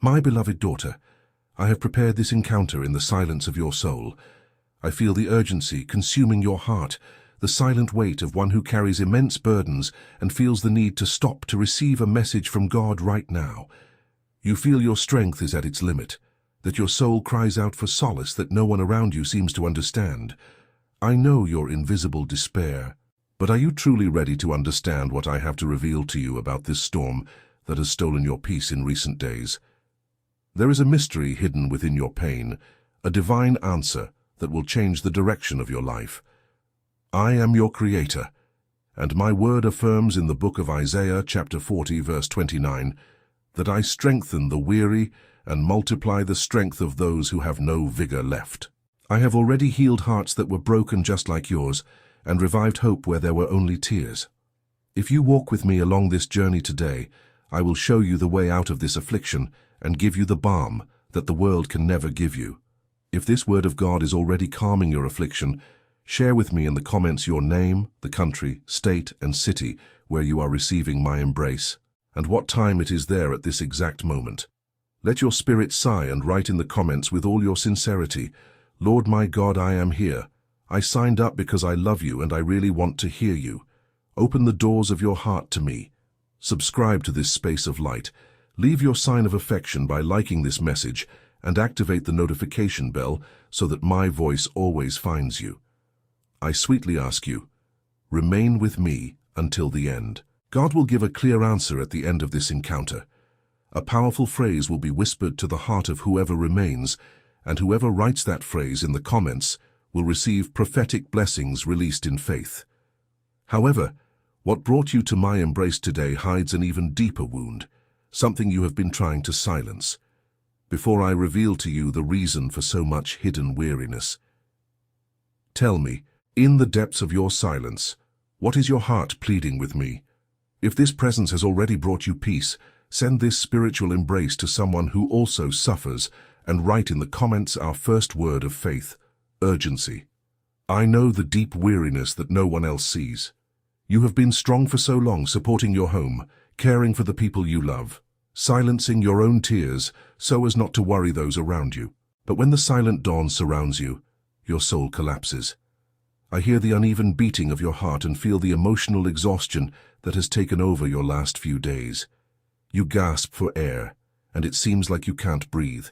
My beloved daughter, I have prepared this encounter in the silence of your soul. I feel the urgency consuming your heart, the silent weight of one who carries immense burdens and feels the need to stop to receive a message from God right now. You feel your strength is at its limit, that your soul cries out for solace that no one around you seems to understand. I know your invisible despair, but are you truly ready to understand what I have to reveal to you about this storm that has stolen your peace in recent days? There is a mystery hidden within your pain, a divine answer that will change the direction of your life. I am your Creator, and my word affirms in the book of Isaiah chapter 40 verse 29 that I strengthen the weary and multiply the strength of those who have no vigor left. I have already healed hearts that were broken just like yours and revived hope where there were only tears. If you walk with me along this journey today, I will show you the way out of this affliction and give you the balm that the world can never give you. If this word of God is already calming your affliction, share with me in the comments your name, the country, state, and city where you are receiving my embrace, and what time it is there at this exact moment. Let your spirit sigh and write in the comments with all your sincerity, Lord my God, I am here. I signed up because I love you and I really want to hear you. Open the doors of your heart to me. Subscribe to this space of light. Leave your sign of affection by liking this message and activate the notification bell so that my voice always finds you. I sweetly ask you, remain with me until the end. God will give a clear answer at the end of this encounter. A powerful phrase will be whispered to the heart of whoever remains, and whoever writes that phrase in the comments will receive prophetic blessings released in faith. However, what brought you to my embrace today hides an even deeper wound, something you have been trying to silence. Before I reveal to you the reason for so much hidden weariness, tell me, in the depths of your silence, what is your heart pleading with me? If this presence has already brought you peace, send this spiritual embrace to someone who also suffers and write in the comments our first word of faith, urgency. I know the deep weariness that no one else sees. You have been strong for so long, supporting your home, caring for the people you love, silencing your own tears so as not to worry those around you. But when the silent dawn surrounds you, your soul collapses. I hear the uneven beating of your heart and feel the emotional exhaustion that has taken over your last few days. You gasp for air, and it seems like you can't breathe.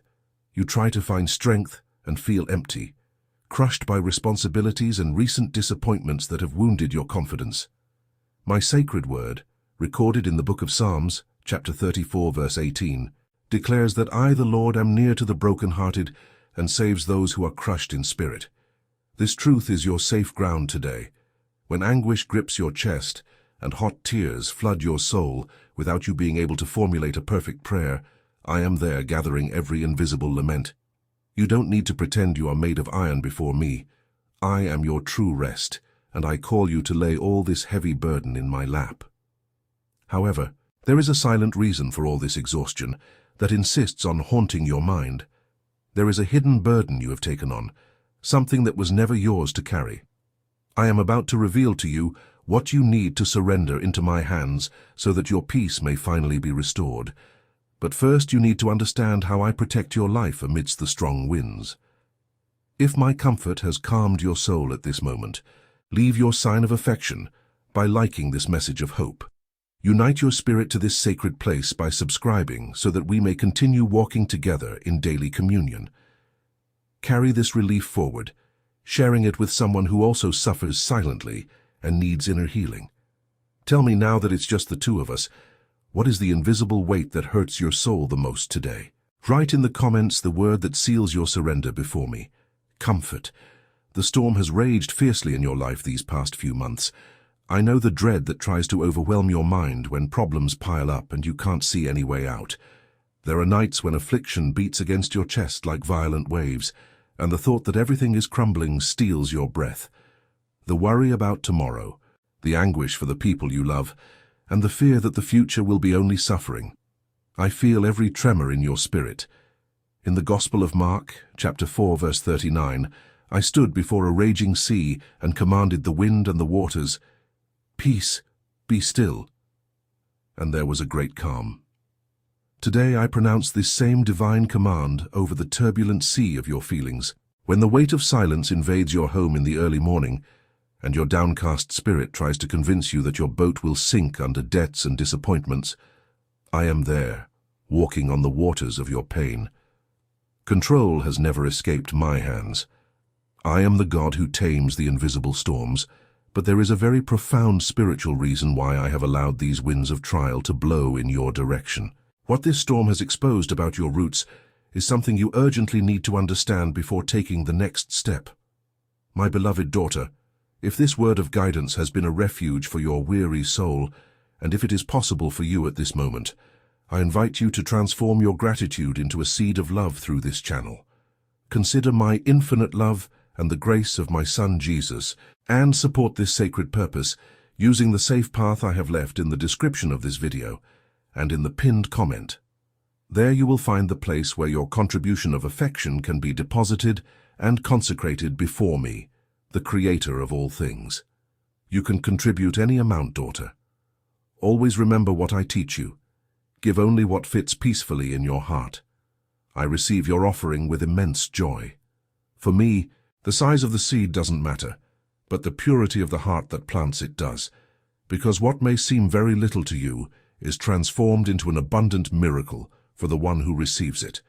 You try to find strength and feel empty, crushed by responsibilities and recent disappointments that have wounded your confidence. My sacred word, recorded in the book of Psalms, chapter 34, verse 18, declares that I, the Lord, am near to the brokenhearted and saves those who are crushed in spirit. This truth is your safe ground today. When anguish grips your chest and hot tears flood your soul without you being able to formulate a perfect prayer, I am there gathering every invisible lament. You don't need to pretend you are made of iron before me. I am your true rest, and I call you to lay all this heavy burden in my lap. However, there is a silent reason for all this exhaustion that insists on haunting your mind. There is a hidden burden you have taken on, something that was never yours to carry. I am about to reveal to you what you need to surrender into my hands so that your peace may finally be restored. But first you need to understand how I protect your life amidst the strong winds. If my comfort has calmed your soul at this moment, leave your sign of affection by liking this message of hope. Unite your spirit to this sacred place by subscribing so that we may continue walking together in daily communion. Carry this relief forward, sharing it with someone who also suffers silently and needs inner healing. Tell me now that it's just the two of us, what is the invisible weight that hurts your soul the most today? Write in the comments the word that seals your surrender before me. Comfort. The storm has raged fiercely in your life these past few months. I know the dread that tries to overwhelm your mind when problems pile up and you can't see any way out. There are nights when affliction beats against your chest like violent waves, and the thought that everything is crumbling steals your breath. The worry about tomorrow, the anguish for the people you love, and the fear that the future will be only suffering. I feel every tremor in your spirit. In the Gospel of Mark, chapter 4, verse 39, I stood before a raging sea and commanded the wind and the waters, "Peace, be still." And there was a great calm. Today I pronounce this same divine command over the turbulent sea of your feelings. When the weight of silence invades your home in the early morning, and your downcast spirit tries to convince you that your boat will sink under debts and disappointments, I am there, walking on the waters of your pain. Control has never escaped my hands. I am the God who tames the invisible storms, but there is a very profound spiritual reason why I have allowed these winds of trial to blow in your direction. What this storm has exposed about your roots is something you urgently need to understand before taking the next step. My beloved daughter, if this word of guidance has been a refuge for your weary soul, and if it is possible for you at this moment, I invite you to transform your gratitude into a seed of love through this channel. Consider my infinite love and the grace of my Son Jesus, and support this sacred purpose using the safe path I have left in the description of this video and in the pinned comment. There you will find the place where your contribution of affection can be deposited and consecrated before me, the Creator of all things. You can contribute any amount, daughter. Always remember what I teach you. Give only what fits peacefully in your heart. I receive your offering with immense joy. For me, the size of the seed doesn't matter, but the purity of the heart that plants it does, because what may seem very little to you is transformed into an abundant miracle for the one who receives it.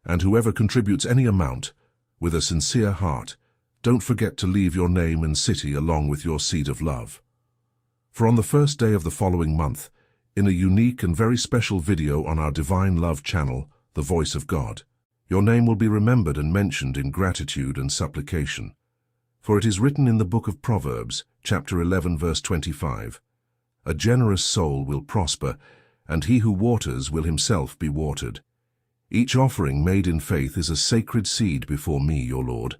And whoever contributes any amount, with a sincere heart, don't forget to leave your name and city along with your seed of love. For on the first day of the following month, in a unique and very special video on our Divine Love channel, The Voice of God, your name will be remembered and mentioned in gratitude and supplication. For it is written in the book of Proverbs, chapter 11, verse 25, "A generous soul will prosper, and he who waters will himself be watered." Each offering made in faith is a sacred seed before me, your Lord,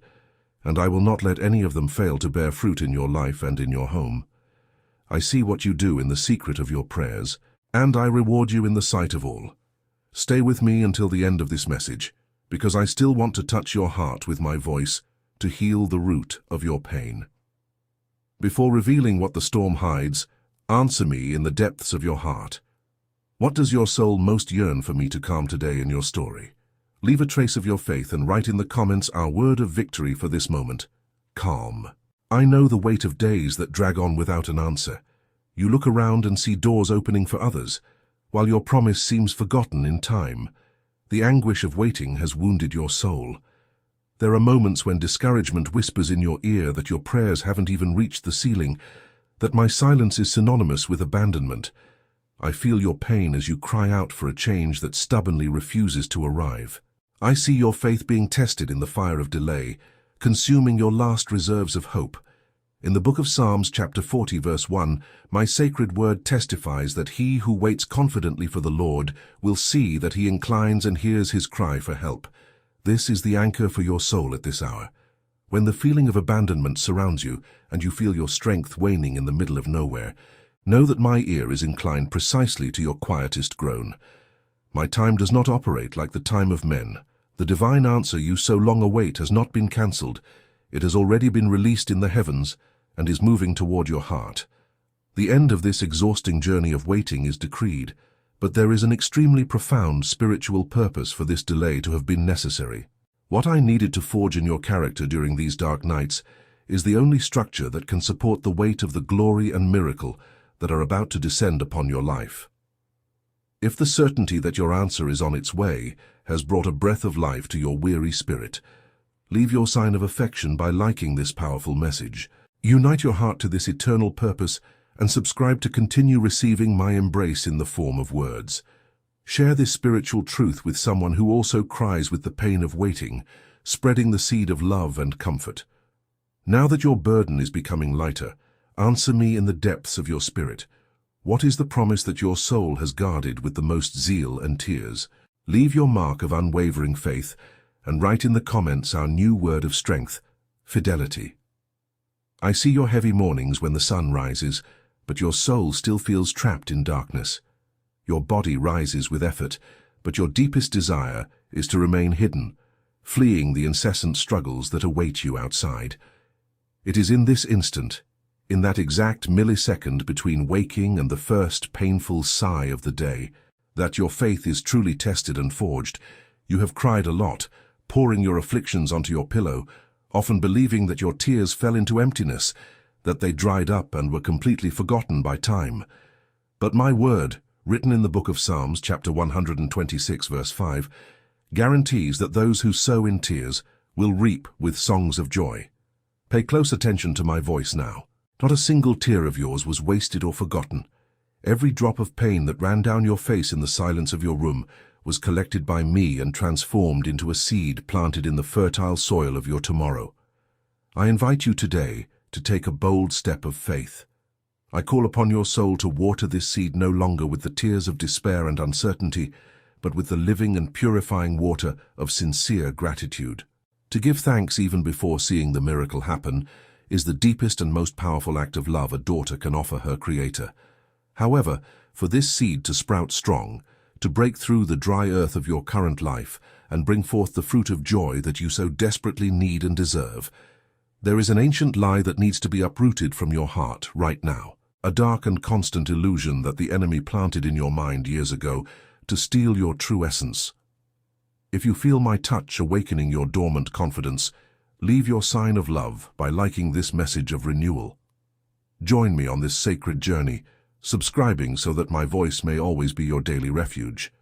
and I will not let any of them fail to bear fruit in your life and in your home. I see what you do in the secret of your prayers, and I reward you in the sight of all. Stay with me until the end of this message, because I still want to touch your heart with my voice to heal the root of your pain. Before revealing what the storm hides, answer me in the depths of your heart. What does your soul most yearn for me to calm today in your story? Leave a trace of your faith and write in the comments our word of victory for this moment: calm. I know the weight of days that drag on without an answer. You look around and see doors opening for others, while your promise seems forgotten in time. The anguish of waiting has wounded your soul. There are moments when discouragement whispers in your ear that your prayers haven't even reached the ceiling, that my silence is synonymous with abandonment. I feel your pain as you cry out for a change that stubbornly refuses to arrive. I see your faith being tested in the fire of delay, consuming your last reserves of hope. In the book of Psalms, chapter 40, verse 1, my sacred word testifies that he who waits confidently for the Lord will see that he inclines and hears his cry for help. This is the anchor for your soul at this hour. When the feeling of abandonment surrounds you and you feel your strength waning in the middle of nowhere, know that my ear is inclined precisely to your quietest groan. My time does not operate like the time of men. The divine answer you so long await has not been cancelled. It has already been released in the heavens and is moving toward your heart. The end of this exhausting journey of waiting is decreed, but there is an extremely profound spiritual purpose for this delay to have been necessary. What I needed to forge in your character during these dark nights is the only structure that can support the weight of the glory and miracle that are about to descend upon your life. If the certainty that your answer is on its way has brought a breath of life to your weary spirit, leave your sign of affection by liking this powerful message. Unite your heart to this eternal purpose and subscribe to continue receiving my embrace in the form of words. Share this spiritual truth with someone who also cries with the pain of waiting, spreading the seed of love and comfort. Now that your burden is becoming lighter, answer me in the depths of your spirit. What is the promise that your soul has guarded with the most zeal and tears? Leave your mark of unwavering faith and write in the comments our new word of strength: fidelity. I see your heavy mornings when the sun rises, but your soul still feels trapped in darkness. Your body rises with effort, but your deepest desire is to remain hidden, fleeing the incessant struggles that await you outside. It is in this instant, in that exact millisecond between waking and the first painful sigh of the day, that your faith is truly tested and forged. You have cried a lot, pouring your afflictions onto your pillow, often believing that your tears fell into emptiness, that they dried up and were completely forgotten by time. But my word, written in the book of Psalms, chapter 126, verse 5, guarantees that those who sow in tears will reap with songs of joy. Pay close attention to my voice now. Not a single tear of yours was wasted or forgotten. Every drop of pain that ran down your face in the silence of your room was collected by me and transformed into a seed planted in the fertile soil of your tomorrow. I invite you today to take a bold step of faith. I call upon your soul to water this seed no longer with the tears of despair and uncertainty, but with the living and purifying water of sincere gratitude. To give thanks even before seeing the miracle happen is the deepest and most powerful act of love a daughter can offer her Creator. However, for this seed to sprout strong, to break through the dry earth of your current life and bring forth the fruit of joy that you so desperately need and deserve, there is an ancient lie that needs to be uprooted from your heart right now. A dark and constant illusion that the enemy planted in your mind years ago to steal your true essence. If you feel my touch awakening your dormant confidence, leave your sign of love by liking this message of renewal. Join me on this sacred journey, subscribing so that my voice may always be your daily refuge.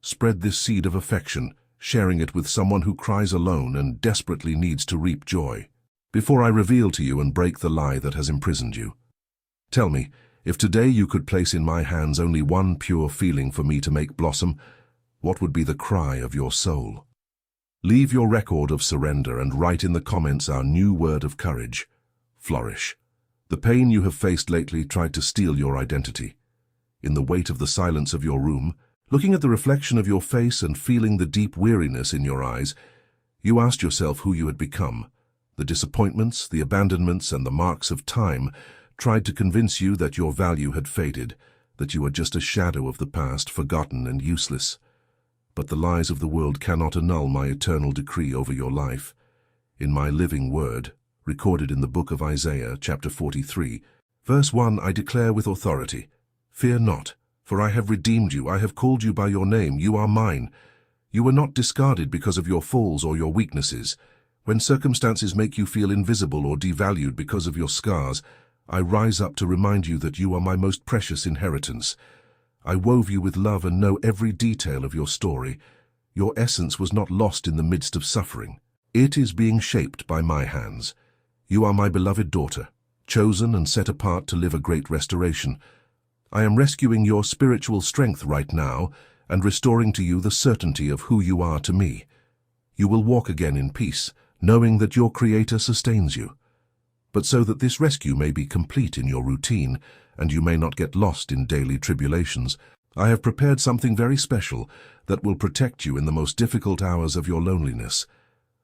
Spread this seed of affection, sharing it with someone who cries alone and desperately needs to reap joy. Before I reveal to you and break the lie that has imprisoned you, tell me, if today you could place in my hands only one pure feeling for me to make blossom, what would be the cry of your soul? Leave your record of surrender and write in the comments our new word of courage: flourish. The pain you have faced lately tried to steal your identity. In the weight of the silence of your room, looking at the reflection of your face and feeling the deep weariness in your eyes, you asked yourself who you had become. The disappointments, the abandonments, and the marks of time tried to convince you that your value had faded, that you were just a shadow of the past, forgotten and useless. But the lies of the world cannot annul my eternal decree over your life. In my living word, recorded in the book of Isaiah, chapter 43, verse 1, I declare with authority, fear not, for I have redeemed you, I have called you by your name, you are mine. You were not discarded because of your falls or your weaknesses. When circumstances make you feel invisible or devalued because of your scars, I rise up to remind you that you are my most precious inheritance. I wove you with love and know every detail of your story. Your essence was not lost in the midst of suffering. It is being shaped by my hands. You are my beloved daughter, chosen and set apart to live a great restoration. I am rescuing your spiritual strength right now and restoring to you the certainty of who you are to me. You will walk again in peace, knowing that your Creator sustains you. But so that this rescue may be complete in your routine, and you may not get lost in daily tribulations, I have prepared something very special that will protect you in the most difficult hours of your loneliness.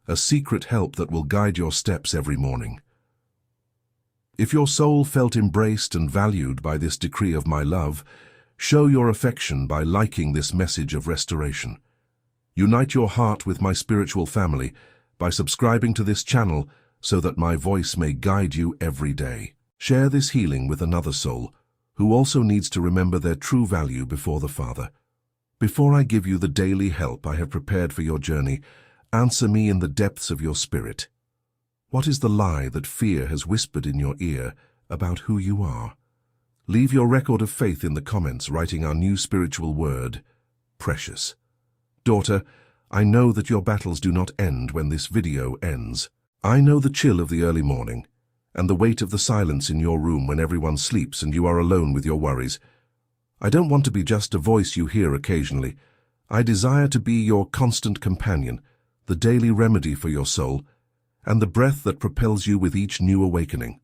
A secret help that will guide your steps every morning. If your soul felt embraced and valued by this decree of my love, show your affection by liking this message of restoration. Unite your heart with my spiritual family by subscribing to this channel so that my voice may guide you every day. Share this healing with another soul who also needs to remember their true value before the Father. Before I give you the daily help I have prepared for your journey, answer me in the depths of your spirit. What is the lie that fear has whispered in your ear about who you are? Leave your record of faith in the comments, writing our new spiritual word, precious. Daughter, I know that your battles do not end when this video ends. I know the chill of the early morning and the weight of the silence in your room when everyone sleeps and you are alone with your worries. I don't want to be just a voice you hear occasionally. I desire to be your constant companion, the daily remedy for your soul, and the breath that propels you with each new awakening.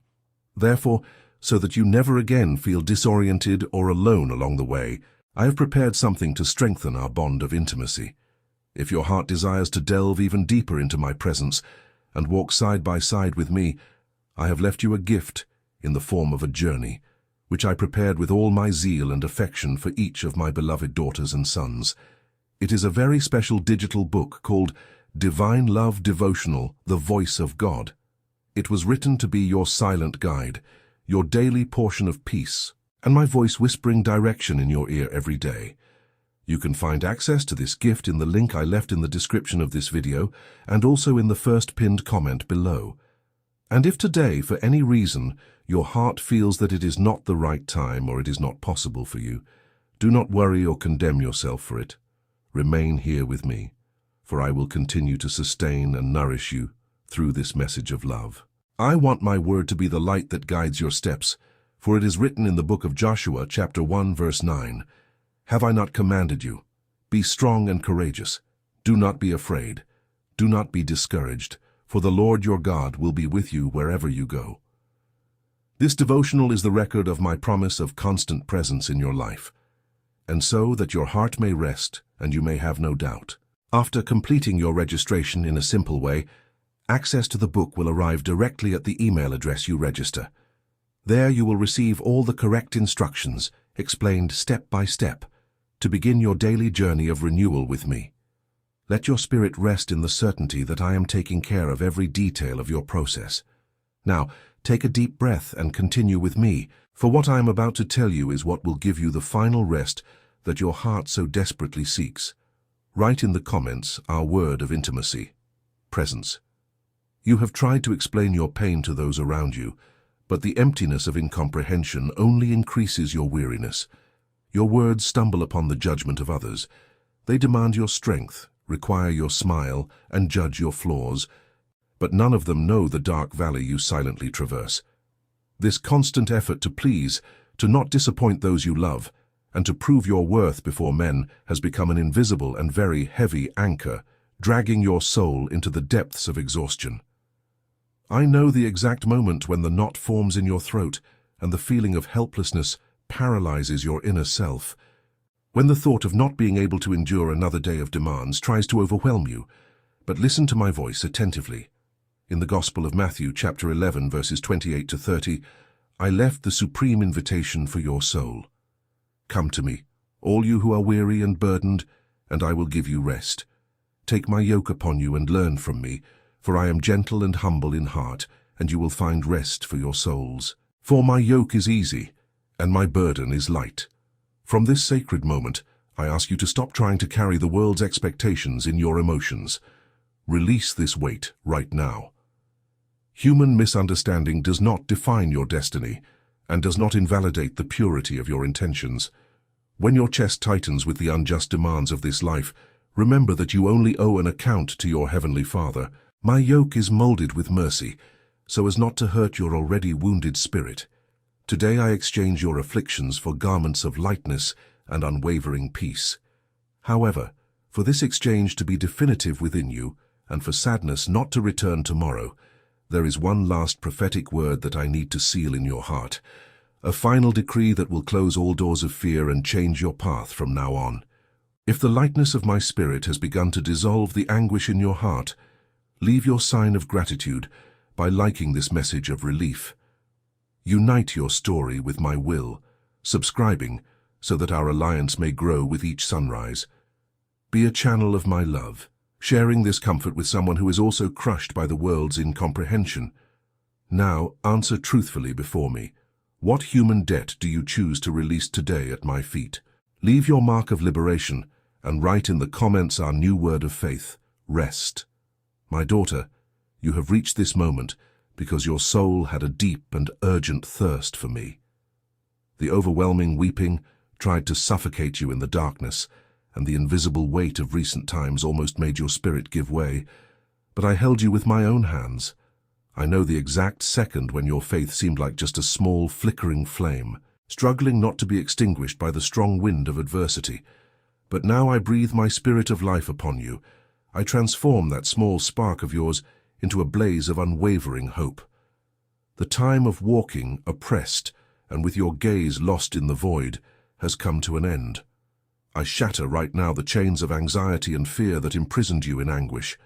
Therefore, so that you never again feel disoriented or alone along the way, I have prepared something to strengthen our bond of intimacy. If your heart desires to delve even deeper into my presence and walk side by side with me, I have left you a gift in the form of a journey, which I prepared with all my zeal and affection for each of my beloved daughters and sons. It is a very special digital book called Divine Love Devotional, The Voice of God. It was written to be your silent guide, your daily portion of peace, and my voice whispering direction in your ear every day. You can find access to this gift in the link I left in the description of this video and also in the first pinned comment below. And if today, for any reason, your heart feels that it is not the right time or it is not possible for you, do not worry or condemn yourself for it. Remain here with me, for I will continue to sustain and nourish you through this message of love. I want my word to be the light that guides your steps, for it is written in the book of Joshua, chapter 1, verse 9, "Have I not commanded you? Be strong and courageous. Do not be afraid. Do not be discouraged, for the Lord your God will be with you wherever you go." This devotional is the record of my promise of constant presence in your life, and so that your heart may rest and you may have no doubt. After completing your registration in a simple way, access to the book will arrive directly at the email address you register. There you will receive all the correct instructions, explained step by step, to begin your daily journey of renewal with me. Let your spirit rest in the certainty that I am taking care of every detail of your process. Now, take a deep breath and continue with me, for what I am about to tell you is what will give you the final rest that your heart so desperately seeks. Write in the comments our word of intimacy, presence. You have tried to explain your pain to those around you, but the emptiness of incomprehension only increases your weariness. Your words stumble upon the judgment of others. They demand your strength, require your smile, and judge your flaws, but none of them know the dark valley you silently traverse. This constant effort to please, to not disappoint those you love, and to prove your worth before men has become an invisible and very heavy anchor, dragging your soul into the depths of exhaustion. I know the exact moment when the knot forms in your throat and the feeling of helplessness paralyzes your inner self. When the thought of not being able to endure another day of demands tries to overwhelm you, but listen to my voice attentively. In the Gospel of Matthew, chapter 11, verses 28 to 30, I left the supreme invitation for your soul. Come to me, all you who are weary and burdened, and I will give you rest. Take my yoke upon you and learn from me, for I am gentle and humble in heart, and you will find rest for your souls. For my yoke is easy, and my burden is light. From this sacred moment, I ask you to stop trying to carry the world's expectations in your emotions. Release this weight right now. Human misunderstanding does not define your destiny and does not invalidate the purity of your intentions. When your chest tightens with the unjust demands of this life, remember that you only owe an account to your Heavenly Father. My yoke is molded with mercy, so as not to hurt your already wounded spirit. Today I exchange your afflictions for garments of lightness and unwavering peace. However, for this exchange to be definitive within you, and for sadness not to return tomorrow, there is one last prophetic word that I need to seal in your heart, a final decree that will close all doors of fear and change your path from now on. If the lightness of my spirit has begun to dissolve the anguish in your heart, leave your sign of gratitude by liking this message of relief. Unite your story with my will, subscribing so that our alliance may grow with each sunrise. Be a channel of my love, sharing this comfort with someone who is also crushed by the world's incomprehension. Now, answer truthfully before me. What human debt do you choose to release today at my feet? Leave your mark of liberation and write in the comments our new word of faith, rest. My daughter, you have reached this moment because your soul had a deep and urgent thirst for me. The overwhelming weeping tried to suffocate you in the darkness, and the invisible weight of recent times almost made your spirit give way. But I held you with my own hands. I know the exact second when your faith seemed like just a small, flickering flame, struggling not to be extinguished by the strong wind of adversity. But now I breathe my spirit of life upon you. I transform that small spark of yours into a blaze of unwavering hope. The time of walking oppressed and with your gaze lost in the void has come to an end. I shatter right now the chains of anxiety and fear that imprisoned you in anguish.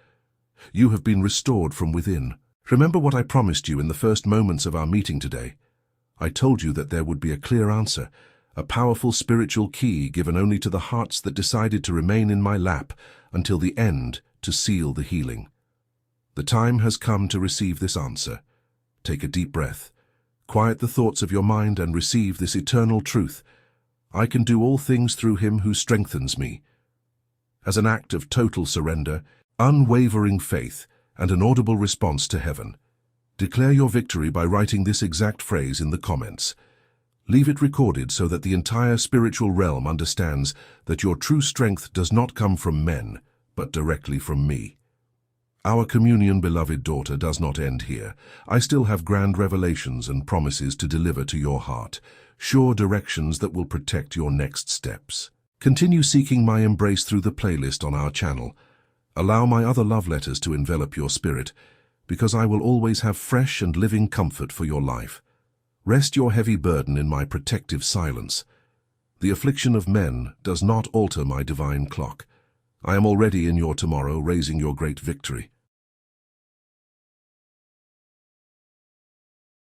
You have been restored from within. Remember what I promised you in the first moments of our meeting today. I told you that there would be a clear answer, a powerful spiritual key given only to the hearts that decided to remain in my lap until the end to seal the healing. The time has come to receive this answer. Take a deep breath. Quiet the thoughts of your mind and receive this eternal truth. I can do all things through him who strengthens me. As an act of total surrender, unwavering faith, and an audible response to heaven, declare your victory by writing this exact phrase in the comments. Leave it recorded so that the entire spiritual realm understands that your true strength does not come from men, but directly from me. Our communion, beloved daughter, does not end here. I still have grand revelations and promises to deliver to your heart, sure directions that will protect your next steps. Continue seeking my embrace through the playlist on our channel. Allow my other love letters to envelop your spirit, because I will always have fresh and living comfort for your life. Rest your heavy burden in my protective silence. The affliction of men does not alter my divine clock. I am already in your tomorrow, raising your great victory.